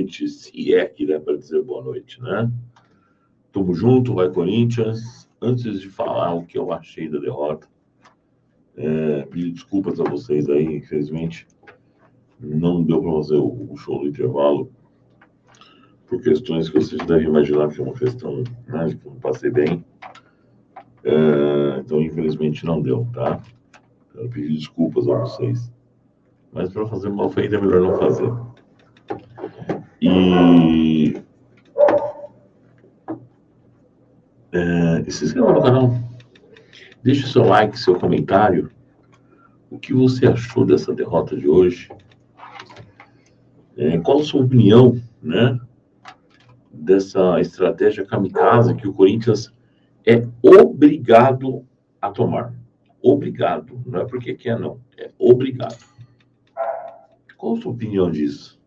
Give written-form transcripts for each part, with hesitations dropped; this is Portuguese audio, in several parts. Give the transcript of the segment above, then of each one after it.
noite, se é que dá para dizer boa noite, né? Tamo junto, vai Corinthians. Antes de falar o que eu achei da derrota, pedir desculpas a vocês aí, infelizmente, não deu para fazer o show do intervalo, por questões que vocês devem imaginar que é uma questão, né, que eu não passei bem. Então, infelizmente, não deu, tá? Quero pedir desculpas a vocês. Mas para fazer mal feito é melhor não fazer. E se inscreva no canal. Deixe o seu like, seu comentário. O que você achou dessa derrota de hoje? Qual a sua opinião, né, dessa estratégia kamikaze que o Corinthians é obrigado a tomar? Obrigado. Não é porque quer, não. É obrigado. Qual a sua opinião disso?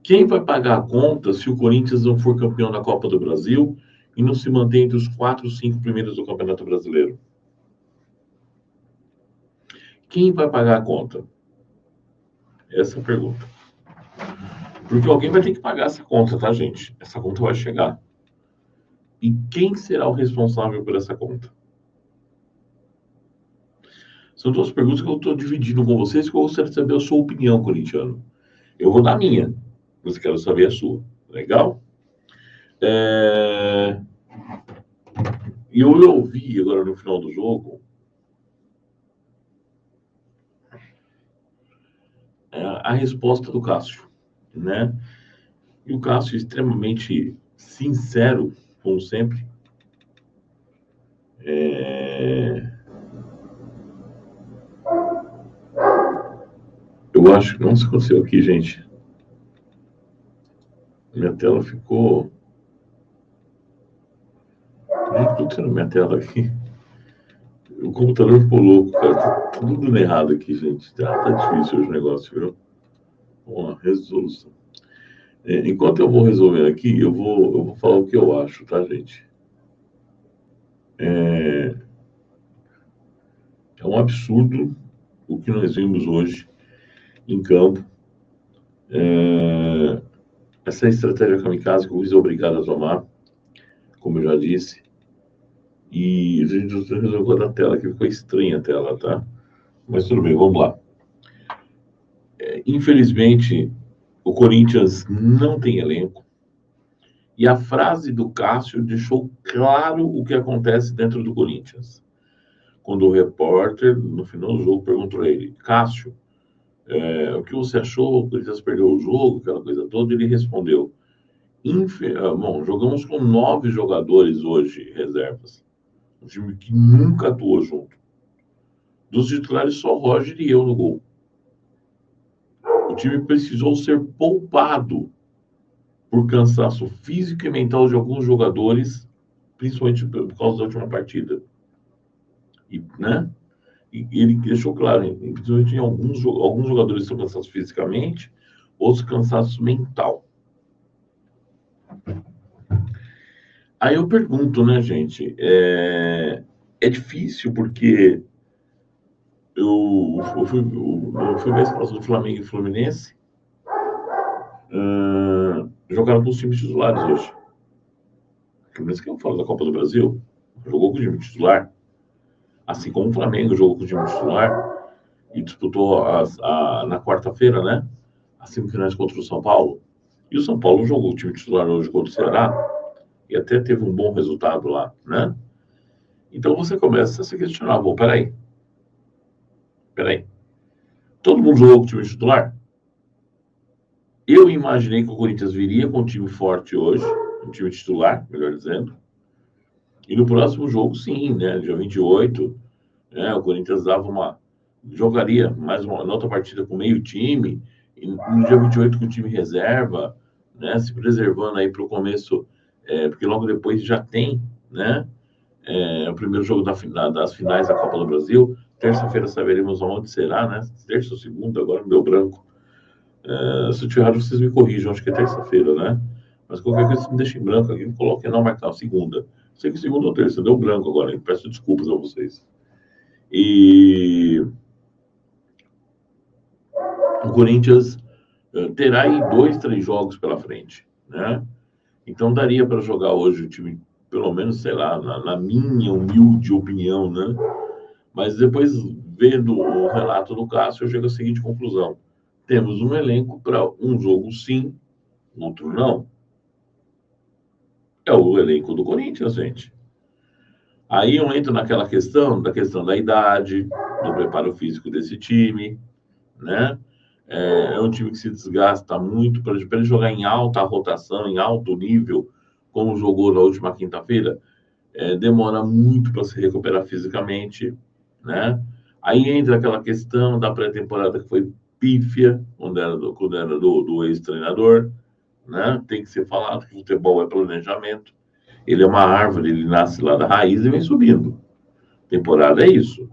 Quem vai pagar a conta se o Corinthians não for campeão da Copa do Brasil e não se mantém entre os 4 ou 5 primeiros do Campeonato Brasileiro? Quem vai pagar a conta? Essa é a pergunta. Porque alguém vai ter que pagar essa conta, tá, gente? Essa conta vai chegar. E quem será o responsável por essa conta? São duas perguntas que eu estou dividindo com vocês, que eu gostaria de saber a sua opinião, corintiano. Eu vou dar a minha, mas quero saber a sua. Legal? E eu ouvi agora no final do jogo a resposta do Cássio, né? E o Cássio extremamente sincero, como sempre. Eu acho que não se aconteceu aqui, gente. Minha tela ficou... Gente, o que aconteceu na minha tela aqui? O computador ficou louco, cara. Tá tudo dando errado aqui, gente. Tá difícil hoje o negócio, viu? Uma resolução. Enquanto eu vou resolvendo aqui, eu vou falar o que eu acho, tá, gente? É um absurdo o que nós vimos hoje em campo. Essa estratégia kamikaze que o Luiz é obrigado a tomar, como eu já disse. E a gente resolveu da tela, que ficou estranha a tela, tá? Mas tudo bem, vamos lá. Infelizmente, o Corinthians não tem elenco. E a frase do Cássio deixou claro o que acontece dentro do Corinthians. Quando o repórter, no final do jogo, perguntou a ele: Cássio, o que você achou? O Corinthians perdeu o jogo, aquela coisa toda. Ele respondeu: bom, jogamos com 9 jogadores hoje, reservas. Um time que nunca atuou junto. Dos titulares, só Roger e eu no gol. O time precisou ser poupado por cansaço físico e mental de alguns jogadores, principalmente por causa da última partida. E, né? E ele deixou claro, principalmente em alguns jogadores estão cansados fisicamente, outros cansados mental. Aí eu pergunto, né, gente? É difícil porque eu fui ver esse caso do Flamengo e Fluminense. Jogaram com os times titulares hoje. O Fluminense, que eu falo da Copa do Brasil, jogou com o time titular. Assim como o Flamengo jogou com o time titular e disputou na quarta-feira, né? As semifinais contra o São Paulo. E o São Paulo jogou o time titular hoje contra o Ceará e até teve um bom resultado lá, né? Então você começa a se questionar: bom, peraí. Todo mundo jogou com o time titular? Eu imaginei que o Corinthians viria com um time forte hoje, um time titular, melhor dizendo. E no próximo jogo, sim, né? Dia 28, né? O Corinthians jogaria mais uma outra partida com meio time. E no dia 28 com o time reserva, né? Se preservando aí para o começo, porque logo depois já tem, né? O primeiro jogo das finais da Copa do Brasil. Terça-feira saberemos onde será, né? Terça ou segunda, agora me deu branco. Se eu tiver errado, vocês me corrijam, acho que é terça-feira, né? Mas qualquer coisa me deixa em branco aqui, me coloquem não marcar segunda. Sei que segunda ou terça, deu branco agora, hein? Peço desculpas a vocês. E o Corinthians terá aí 2, 3 jogos pela frente, né? Então daria para jogar hoje o time, pelo menos, sei lá, na minha humilde opinião, né? Mas depois, vendo o relato do Cássio, eu chego à seguinte conclusão: temos um elenco para um jogo sim, outro não. É o elenco do Corinthians, gente. Aí eu entro naquela questão da idade, do preparo físico desse time, né? É um time que se desgasta muito para ele jogar em alta rotação, em alto nível, como jogou na última quinta-feira. Demora muito para se recuperar fisicamente, né? Aí entra aquela questão da pré-temporada que foi pífia, quando era do ex-treinador, né? Tem que ser falado que futebol é planejamento. Ele é uma árvore, ele nasce lá da raiz e vem subindo. Temporada é isso.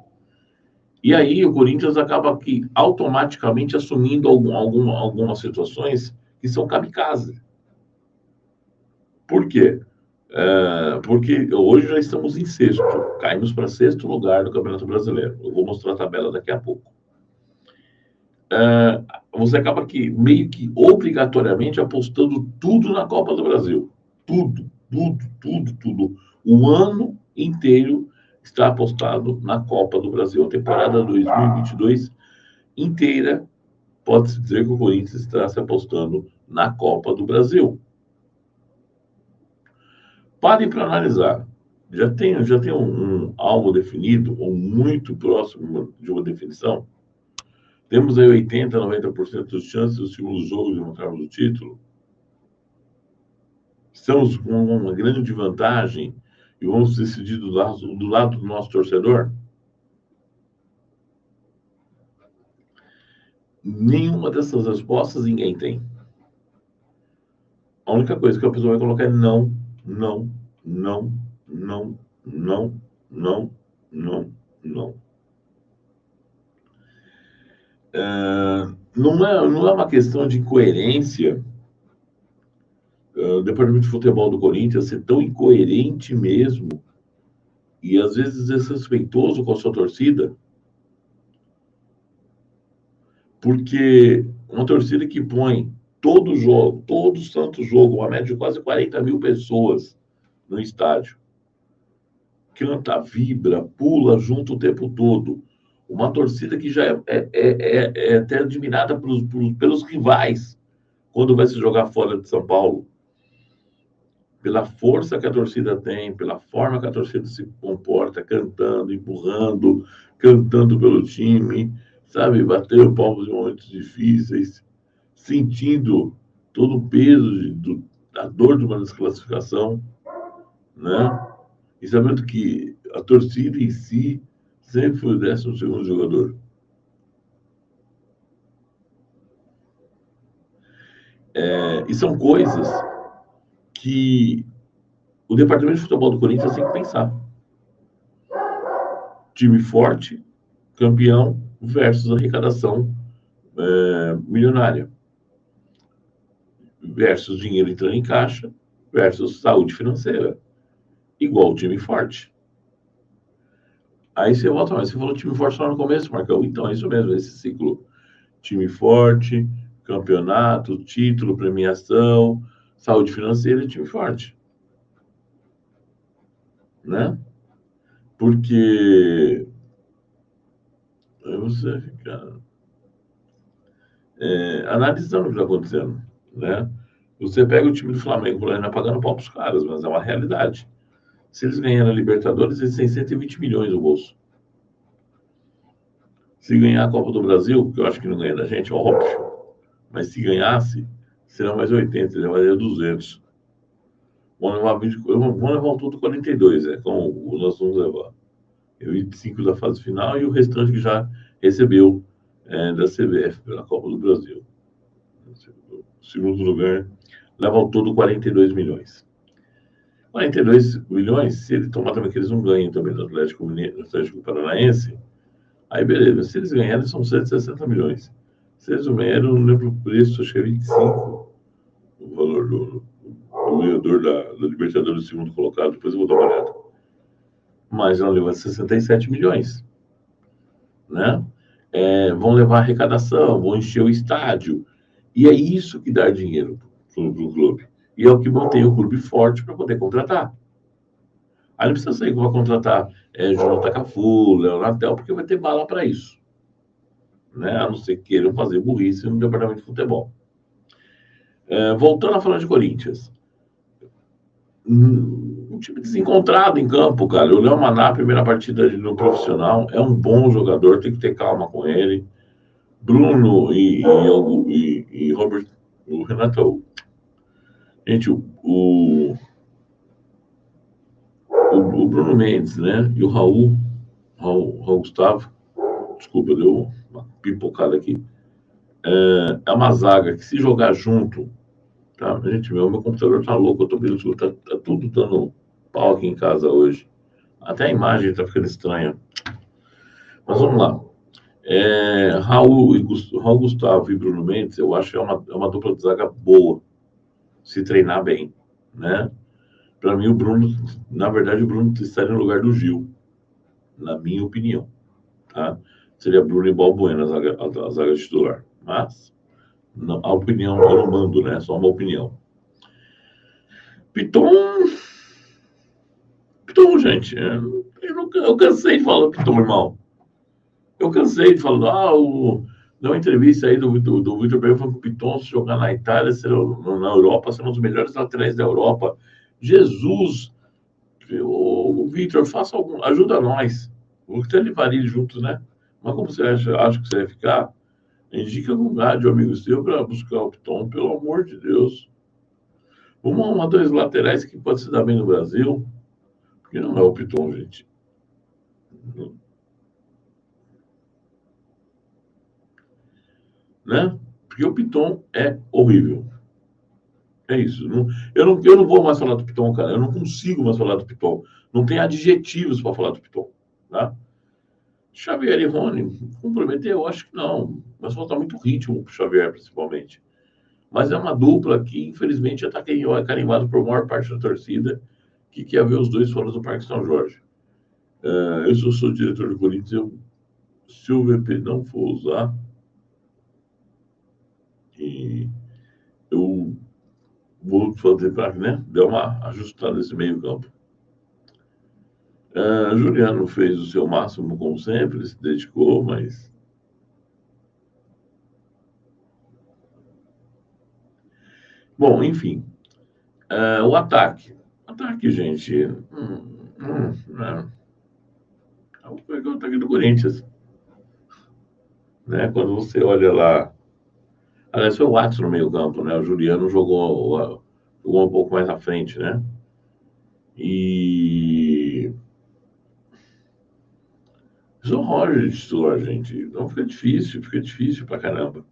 E aí o Corinthians acaba aqui automaticamente assumindo algumas situações que são kamikaze. Por quê? Porque hoje já estamos em sexto, caímos para sexto lugar do Campeonato Brasileiro. Eu vou mostrar a tabela daqui a pouco. Você acaba aqui meio que obrigatoriamente apostando tudo na Copa do Brasil. Tudo, tudo, tudo, tudo. O ano inteiro está apostado na Copa do Brasil. A temporada 2022 inteira, pode-se dizer que o Corinthians está se apostando na Copa do Brasil. Parem para analisar. Já tem algo definido, ou muito próximo de uma definição? Temos aí 80%, 90% de chances do segundo jogo de montarmos o título. Estamos com uma grande vantagem e vamos decidir do lado do nosso torcedor? Nenhuma dessas respostas ninguém tem. A única coisa que a pessoa vai colocar é não, não, não, não, não, não, não, não. Não é uma questão de incoerência. O departamento de futebol do Corinthians ser tão incoerente mesmo e às vezes desrespeitoso com a sua torcida, porque uma torcida que põe todo santo jogo, uma média de quase 40 mil pessoas no estádio, canta, vibra, pula junto o tempo todo. Uma torcida que já é até admirada pelos rivais quando vai se jogar fora de São Paulo. Pela força que a torcida tem, pela forma que a torcida se comporta, cantando, empurrando, cantando pelo time, sabe? Batendo palmas em momentos difíceis, sentindo todo o peso da dor de uma desclassificação, né? E sabendo que a torcida em si sempre foi o 12º jogador. E são coisas que o departamento de futebol do Corinthians tem que pensar. Time forte, campeão, versus arrecadação milionária. Versus dinheiro entrando em caixa, versus saúde financeira. Igual time forte. Aí você volta, mas você falou time forte só no começo, Marcão. Então é isso mesmo, esse ciclo. Time forte, campeonato, título, premiação, saúde financeira e time forte. Né? Porque você fica analisando o que está acontecendo, né? Você pega o time do Flamengo, por exemplo, pagando pau para os caras, mas é uma realidade. Se eles ganharem a Libertadores, eles têm 120 milhões no bolso. Se ganhar a Copa do Brasil, que eu acho que não ganha da gente, é óbvio. Mas se ganhasse, serão mais 80, já vai dar 200. Vão levar um todo 42, como nós vamos levar. 25 da fase final e o restante que já recebeu da CBF pela Copa do Brasil. Segundo lugar, leva ao todo 42 milhões. 42 milhões, se ele tomar também que eles não ganham também no Atlético Paranaense, aí beleza. Se eles ganharem, são 160 milhões. Se eles não ganharem, eu não lembro o preço, acho que é 25 o valor do ganhador da Libertadores do segundo colocado, depois eu vou dar uma olhada. Mas vão levar 67 milhões, né? Vão levar arrecadação, vão encher o estádio. E é isso que dá dinheiro para o clube. E é o que mantém o clube forte para poder contratar. Aí não precisa sair que vai contratar Jonathan Cafu, Leonatel, porque vai ter bala para isso. Né? A não ser que queiram fazer burrice no departamento de futebol. Voltando a falar de Corinthians. Um time desencontrado em campo, cara. O Léo Maná, primeira partida no profissional, é um bom jogador, tem que ter calma com ele. Bruno e Robert, o Renato, gente, o Bruno Mendes, né? E o Raul Gustavo, desculpa, deu uma pipocada aqui. É uma zaga que se jogar junto, tá? Gente, meu computador tá louco, eu tô vendo, tá tudo dando pau aqui em casa hoje. Até a imagem tá ficando estranha. Mas vamos lá. Raul Gustavo e Bruno Mendes, eu acho que é uma dupla de zaga boa, se treinar bem, né? Para mim, na verdade, o Bruno estaria no lugar do Gil, na minha opinião, tá? Seria Bruno e Balbuena a zaga titular. Mas, não, a opinião eu não mando, né? Só uma opinião. Piton, gente, eu cansei de falar Piton, irmão. Eu cansei de falar, dá uma entrevista aí do Vitor Pereira falando que o Piton, se jogar na Itália, na Europa, serão os melhores laterais da Europa. Jesus, o Vitor, ajuda nós. Vamos ter Livarilho juntos, né? Mas como você acha que você vai ficar? Indica um lugar de um amigo seu para buscar o Piton, pelo amor de Deus. Vamos arrumar 2 laterais que pode se dar bem no Brasil, porque não é o Piton, gente. Né? Porque o Piton é horrível. É isso. Eu não vou mais falar do Piton, cara. Eu não consigo mais falar do Piton. Não tem adjetivos para falar do Piton. Tá? Xavier e Rony, comprometer, eu acho que não. Mas falta muito ritmo para o Xavier, principalmente. Mas é uma dupla que, infelizmente, já está carimbado por maior parte da torcida que quer ver os dois fora do Parque São Jorge. Eu sou diretor do Corinthians. Se o VP não for usar, eu vou fazer para, né, dar uma ajustada nesse meio campo. Juliano fez o seu máximo, como sempre, se dedicou, mas... Bom, enfim. O ataque. Ataque, gente... Vou pegar o ataque do Corinthians. Né? Quando você olha lá... Aliás, foi o Watson no meio campo, né? O Juliano jogou um pouco mais à frente, né? E... São Roger de titular, gente. Então fica difícil pra caramba.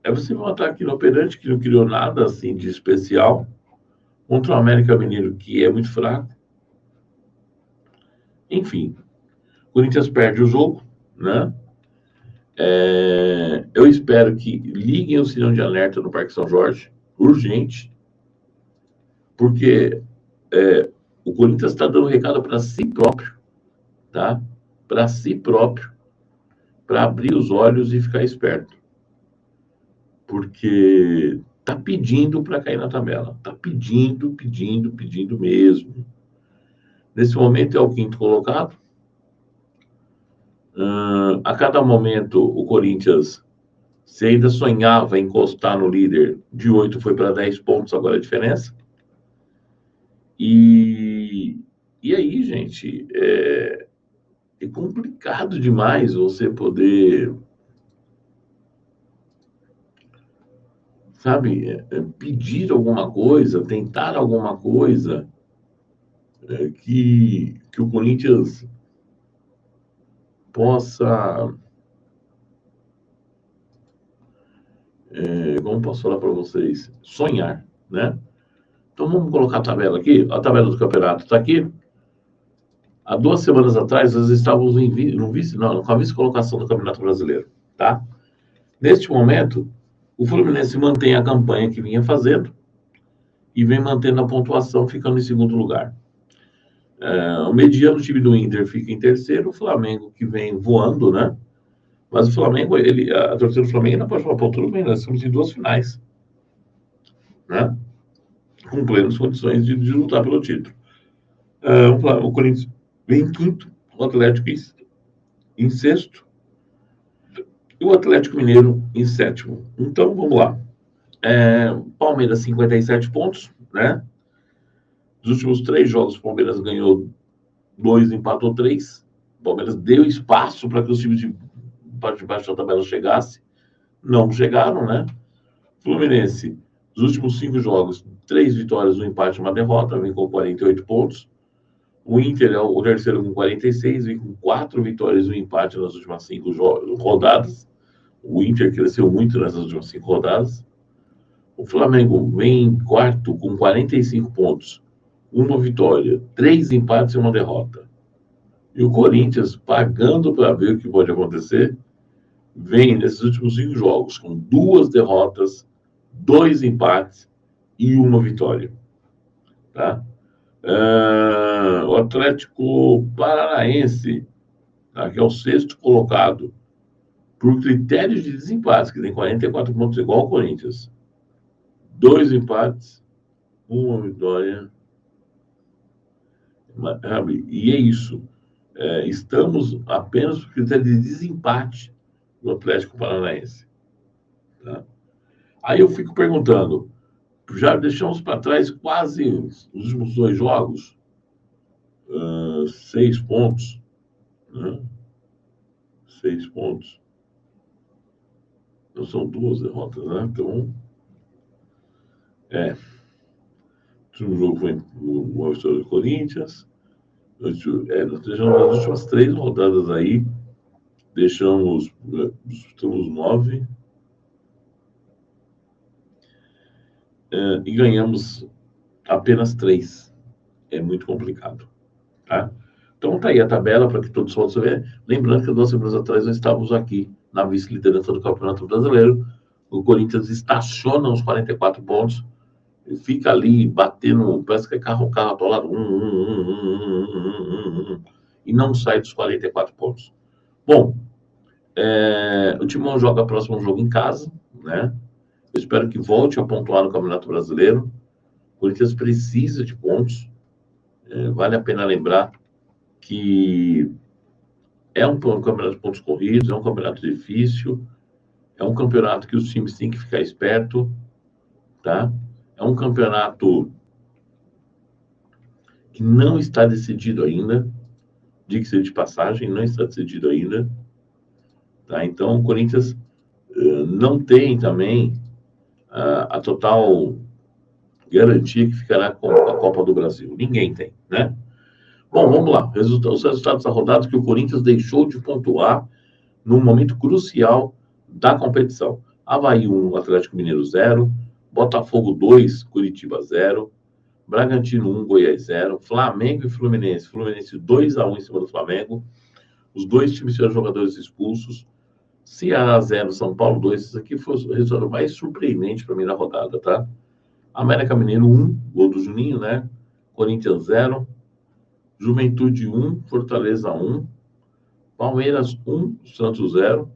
Você ver um ataque inoperante que não criou nada assim de especial contra o América Mineiro, que é muito fraco. Enfim, o Corinthians perde o jogo, né? Eu espero que liguem o sinal de alerta no Parque São Jorge, urgente, porque o Corinthians está dando recado para si próprio, tá? Para si próprio, para abrir os olhos e ficar esperto. Porque tá pedindo para cair na tabela. Tá pedindo mesmo. Nesse momento é o 5º colocado. A cada momento o Corinthians, se ainda sonhava encostar no líder, de 8 foi para 10 pontos agora a diferença. E aí, gente, é complicado demais você poder... sabe, pedir alguma coisa, tentar alguma coisa que o Corinthians possa... como posso falar para vocês? Sonhar, né? Então vamos colocar a tabela aqui. A tabela do campeonato está aqui. Há 2 semanas atrás, nós estávamos com a vice-colocação do Campeonato Brasileiro, tá? Neste momento, o Fluminense mantém a campanha que vinha fazendo e vem mantendo a pontuação, ficando em 2º lugar. O mediano time do Inter fica em 3º, o Flamengo, que vem voando, né? Mas o Flamengo, a torcida do Flamengo ainda pode falar, pô, tudo bem, nós estamos em 2 finais, né? Com plenas condições de lutar pelo título. O Corinthians vem em quinto, o Atlético em sexto e o Atlético Mineiro em sétimo. Então, vamos lá. Palmeiras, 57 pontos, né? Nos últimos 3 jogos, o Palmeiras ganhou 2, empatou 3. O Palmeiras deu espaço para que os times de parte de baixo da tabela chegassem. Não chegaram, né? Fluminense, nos últimos 5 jogos, 3 vitórias, 1 empate e 1 derrota, vem com 48 pontos. O Inter é o terceiro com 46, vem com 4 vitórias e 1 empate nas últimas 5 rodadas. O Inter cresceu muito nessas últimas 5 rodadas. O Flamengo vem em quarto com 45 pontos, 1 vitória, 3 empates e 1 derrota. E o Corinthians, pagando para ver o que pode acontecer, vem nesses últimos 5 jogos com 2 derrotas, 2 empates e 1 vitória. Tá? O Atlético Paranaense, tá, que é o 6º colocado, por critérios de desempate, que tem 44 pontos igual ao Corinthians. 2 empates, 1 vitória. E é isso. Estamos apenas por critério de desempate do Atlético Paranaense. Tá? Aí eu fico perguntando, já deixamos para trás quase os últimos 2 jogos, 6 pontos, né? 6 pontos. Não são 2 derrotas, né? Então, o último jogo foi o Vitória do Corinthians. Nós deixamos as últimas 3 rodadas aí, estamos 9, e ganhamos apenas 3. É muito complicado, tá? Então tá aí a tabela para que todos possam ver. Lembrando que 2 semanas atrás nós estávamos aqui na vice-liderança do Campeonato Brasileiro. O Corinthians estaciona os 44 pontos e fica ali batendo, parece que é carro atolado, e não sai dos 44 pontos. Bom, o Timão joga o próximo jogo em casa, né? Eu espero que volte a pontuar no Campeonato Brasileiro. O Corinthians precisa de pontos. Vale a pena lembrar que é um campeonato de pontos corridos, é um campeonato difícil, é um campeonato que os times têm que ficar esperto, tá? É um campeonato que não está decidido ainda, diga-se de passagem, não está decidido ainda, tá? Então o Corinthians não tem também a total garantia que ficará com a Copa do Brasil. Ninguém tem, né? Bom, vamos lá. Os resultados da rodada que o Corinthians deixou de pontuar num momento crucial da competição. Avaí 1, Atlético Mineiro 0, Botafogo 2, Curitiba 0, Bragantino 1, Goiás 0, Flamengo e Fluminense. Fluminense 2-1 em cima do Flamengo. Os 2 times tiveram jogadores expulsos. Ceará 0, São Paulo 2. Isso aqui foi o resultado mais surpreendente para mim na rodada, tá? América Mineiro 1, gol do Juninho, né? Corinthians 0. Juventude 1, Fortaleza 1. Palmeiras 1, Santos 0.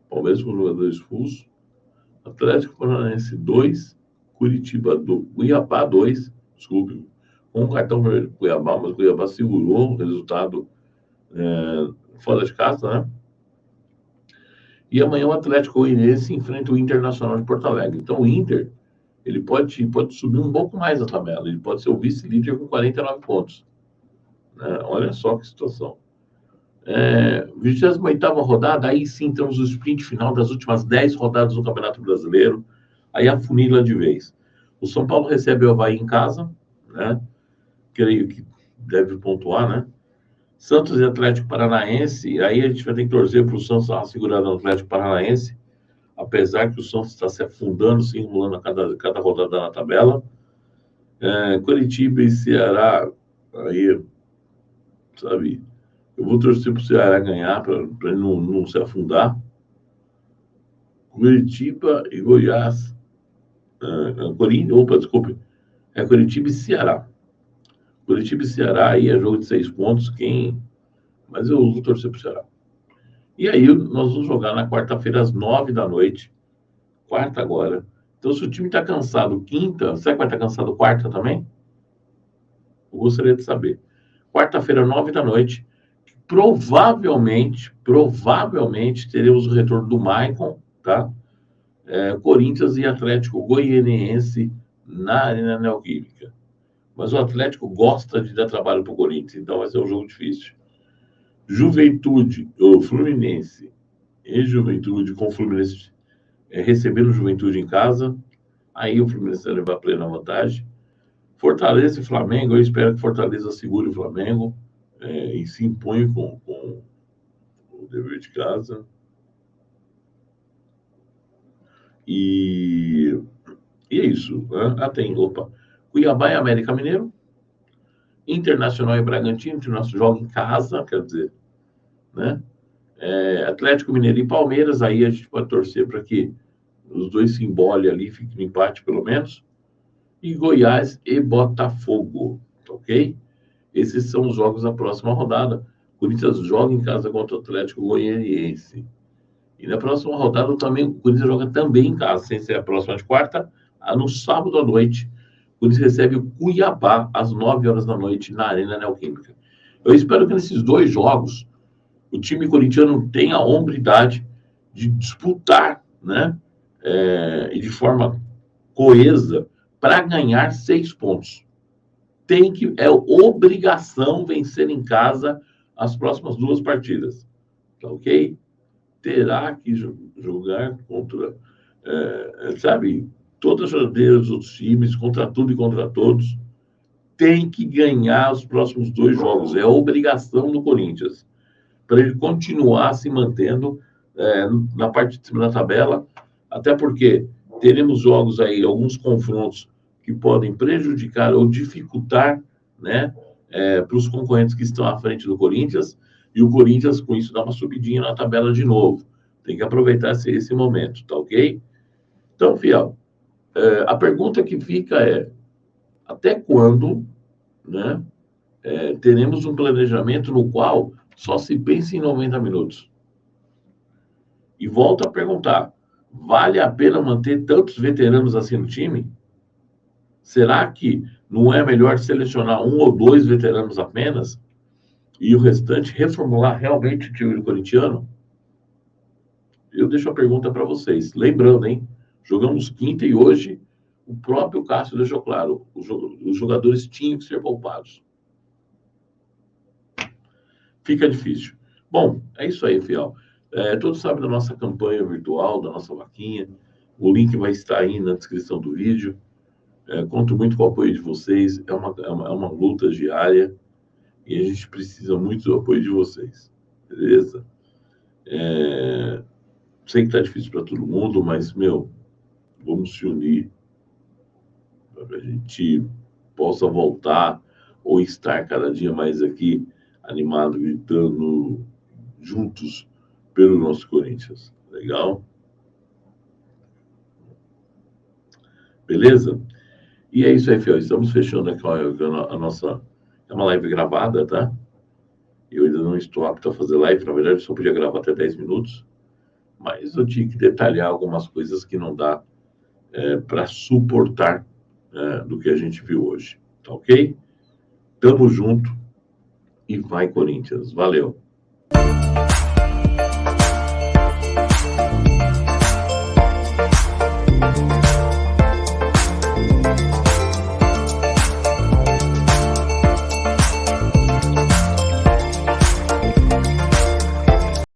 Palmeiras com jogador expulso. Atlético Paranaense 2, Curitiba 2, Cuiabá 2, desculpe, com um cartão vermelho do Cuiabá, mas o Cuiabá segurou o resultado fora de casa, né? E amanhã o Atlético Goianiense enfrenta o Internacional de Porto Alegre. Então o Inter, ele pode subir um pouco mais a tabela, ele pode ser o vice-líder com 49 pontos. Né? Olha só que situação. 28ª rodada, aí sim temos o sprint final das últimas 10 rodadas do Campeonato Brasileiro, aí afunila de vez. O São Paulo recebe o Avaí em casa, né? Creio que deve pontuar, né? Santos e Atlético Paranaense, aí a gente vai ter que torcer para o Santos dar uma segurada no Atlético Paranaense, apesar que o Santos está se afundando, se enrolando a cada rodada na tabela. Curitiba e Ceará, aí, sabe, eu vou torcer para o Ceará ganhar, para ele não se afundar. Curitiba e Goiás. Desculpe. Curitiba e Ceará. Curitiba e Ceará, aí é jogo de 6 pontos. Mas eu vou torcer para o Ceará. E aí nós vamos jogar na quarta-feira às 9 da noite. Quarta agora. Então, se o time está cansado quinta, será que vai estar cansado quarta também? Eu gostaria de saber. Quarta-feira, 9 da noite. Provavelmente teremos o retorno do Maicon, tá? Corinthians e Atlético Goianiense na Arena Neoquímica. Mas o Atlético gosta de dar trabalho para o Corinthians, então vai ser um jogo difícil. Juventude, ou Fluminense e Juventude com o Fluminense recebendo o Juventude em casa. Aí o Fluminense vai levar plena vantagem. Fortaleza e Flamengo, eu espero que Fortaleza segure o Flamengo e se imponha com o dever de casa. E é isso. Né? Cuiabá e América Mineiro. Internacional e Bragantino, que nosso joga em casa, quer dizer, né? Atlético Mineiro e Palmeiras, aí a gente pode torcer para que os dois se embolem ali, fique no empate pelo menos. E Goiás e Botafogo, ok? Esses são os jogos da próxima rodada. O Corinthians joga em casa contra o Atlético Goianiense. E na próxima rodada também, o Corinthians joga também em casa, sem ser a próxima de quarta, no sábado à noite. O Corinthians recebe o Cuiabá às 9 horas da noite na Arena Neoquímica. Eu espero que nesses dois jogos o time corintiano tenha a hombridade de disputar, né? E de forma coesa para ganhar 6 pontos. É obrigação vencer em casa as próximas 2 partidas, tá ok? Terá que jogar contra, sabe, todas as dos outros times, contra tudo e contra todos. Tem que ganhar os próximos 2 jogos. É obrigação do Corinthians, para ele continuar se mantendo na parte de cima da tabela, até porque teremos jogos aí, alguns confrontos que podem prejudicar ou dificultar, né, para os concorrentes que estão à frente do Corinthians, e o Corinthians, com isso, dá uma subidinha na tabela de novo. Tem que aproveitar esse momento, tá ok? Então, Fiel, a pergunta que fica é, até quando, né, teremos um planejamento no qual só se pensa em 90 minutos? E volto a perguntar, vale a pena manter tantos veteranos assim no time? Será que não é melhor selecionar 1 ou 2 veteranos apenas e o restante reformular realmente o time corintiano? Eu deixo a pergunta para vocês. Lembrando, hein? Jogamos quinta e hoje o próprio Cássio deixou claro, os jogadores tinham que ser poupados. Fica difícil. Bom, é isso aí, Fiel. Todos sabem da nossa campanha virtual, da nossa vaquinha. O link vai estar aí na descrição do vídeo. Conto muito com o apoio de vocês. É uma luta diária e a gente precisa muito do apoio de vocês. Beleza? Sei que tá difícil para todo mundo, mas, vamos se unir para que a gente possa voltar ou estar cada dia mais aqui animado, gritando juntos pelo nosso Corinthians. Legal? Beleza? E é isso aí, Fiel. Estamos fechando aqui a nossa... É uma live gravada, tá? Eu ainda não estou apto a fazer live. Na verdade, só podia gravar até 10 minutos. Mas eu tinha que detalhar algumas coisas que não dá para suportar do que a gente viu hoje. Tá ok? Tamo junto e vai, Corinthians. Valeu!